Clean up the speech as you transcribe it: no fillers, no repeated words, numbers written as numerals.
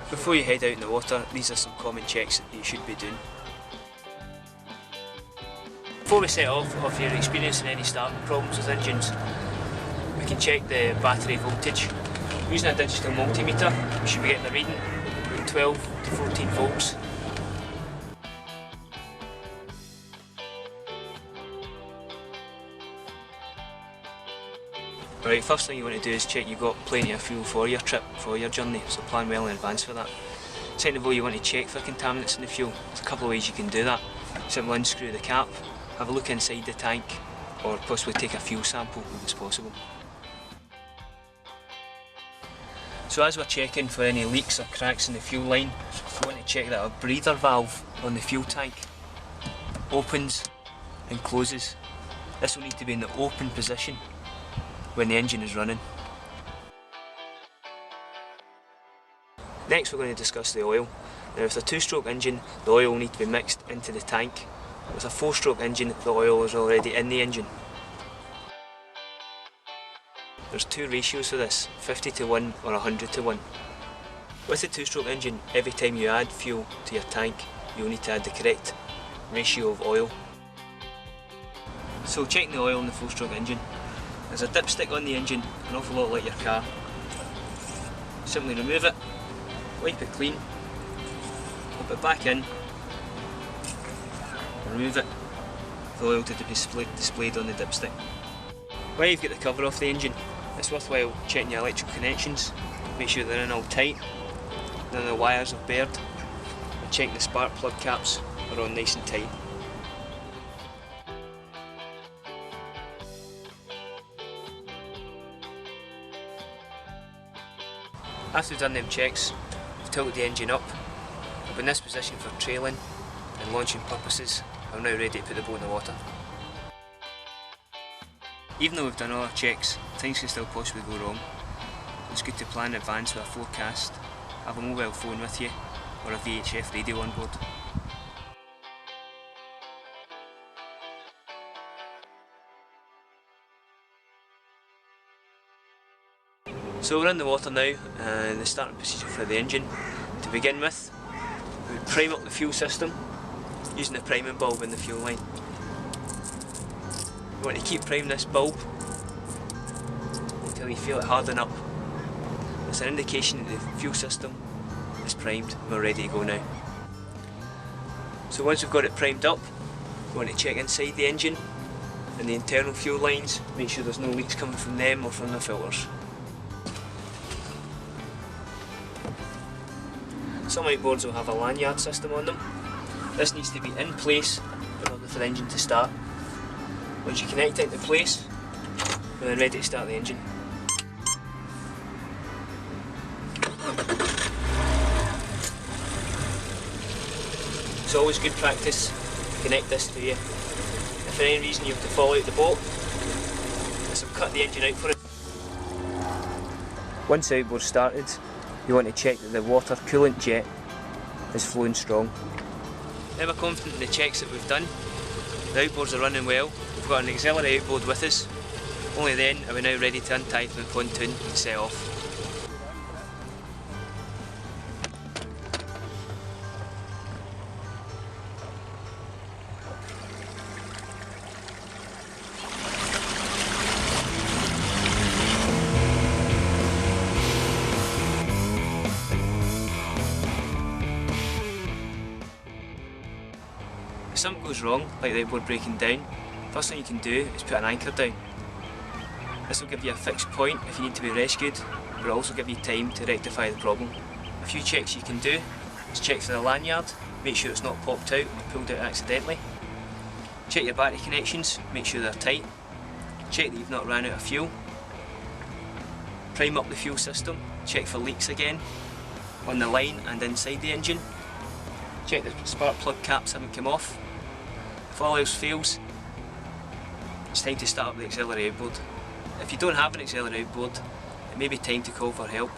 Before you head out in the water, these are some common checks that you should be doing. Before we set off, if you're experiencing any starting problems with engines, we can check the battery voltage. Using a digital multimeter, we should be getting a reading about 12 to 14 volts. Right, first thing you want to do is check you've got plenty of fuel for your trip, for your journey, so plan well in advance for that. Second of all, you want to check for contaminants in the fuel. There's a couple of ways you can do that. Simply unscrew the cap, have a look inside the tank, or possibly take a fuel sample if it's possible. So as we're checking for any leaks or cracks in the fuel line, we want to check that our breather valve on the fuel tank opens and closes. This will need to be in the open position when the engine is running. Next we're going to discuss the oil. Now with a 2-stroke engine, the oil will need to be mixed into the tank. With a 4-stroke engine, the oil is already in the engine. There's 2 ratios for this, 50 to 1 or 100 to 1. With the 2-stroke engine, every time you add fuel to your tank, you'll need to add the correct ratio of oil. So checking the oil in the 4-stroke engine. There's a dipstick on the engine, an awful lot like your car. Simply remove it, wipe it clean, pop it back in, remove it, for the oil to be displayed on the dipstick. While you've got the cover off the engine, it's worthwhile checking your electrical connections, make sure they're in all tight, none of the wires are bared, and check the spark plug caps are on nice and tight. After we've done them checks, we've tilted the engine up. We're in this position for trailing and launching purposes. I'm now ready to put the boat in the water. Even though we've done all our checks, things can still possibly go wrong. It's good to plan in advance with a forecast, have a mobile phone with you, or a VHF radio on board. So we're in the water now, and the starting procedure for the engine. To begin with, we prime up the fuel system using the priming bulb in the fuel line. You want to keep priming this bulb until you feel it harden up. It's an indication that the fuel system is primed and we're ready to go now. So once we've got it primed up, we want to check inside the engine and the internal fuel lines, make sure there's no leaks coming from them or from the filters. Some outboards will have a lanyard system on them. This needs to be in place in order for the engine to start. Once you connect it into place, we're then ready to start the engine. It's always good practice to connect this to you. If for any reason you have to fall out the boat, this will cut the engine out for it. Once the outboard started, you want to check that the water coolant jet is flowing strong. Now we're confident in the checks that we've done. The outboards are running well. We've got an auxiliary outboard with us. Only then are we now ready to untie from the pontoon and set off. If something goes wrong, like the outboard breaking down, first thing you can do is put an anchor down. This will give you a fixed point if you need to be rescued, but it'll also give you time to rectify the problem. A few checks you can do is check for the lanyard, make sure it's not popped out or pulled out accidentally. Check your battery connections, make sure they're tight. Check that you've not ran out of fuel. Prime up the fuel system, check for leaks again, on the line and inside the engine. Check the spark plug caps haven't come off. If all else fails, it's time to start up the auxiliary outboard. If you don't have an auxiliary outboard, it may be time to call for help.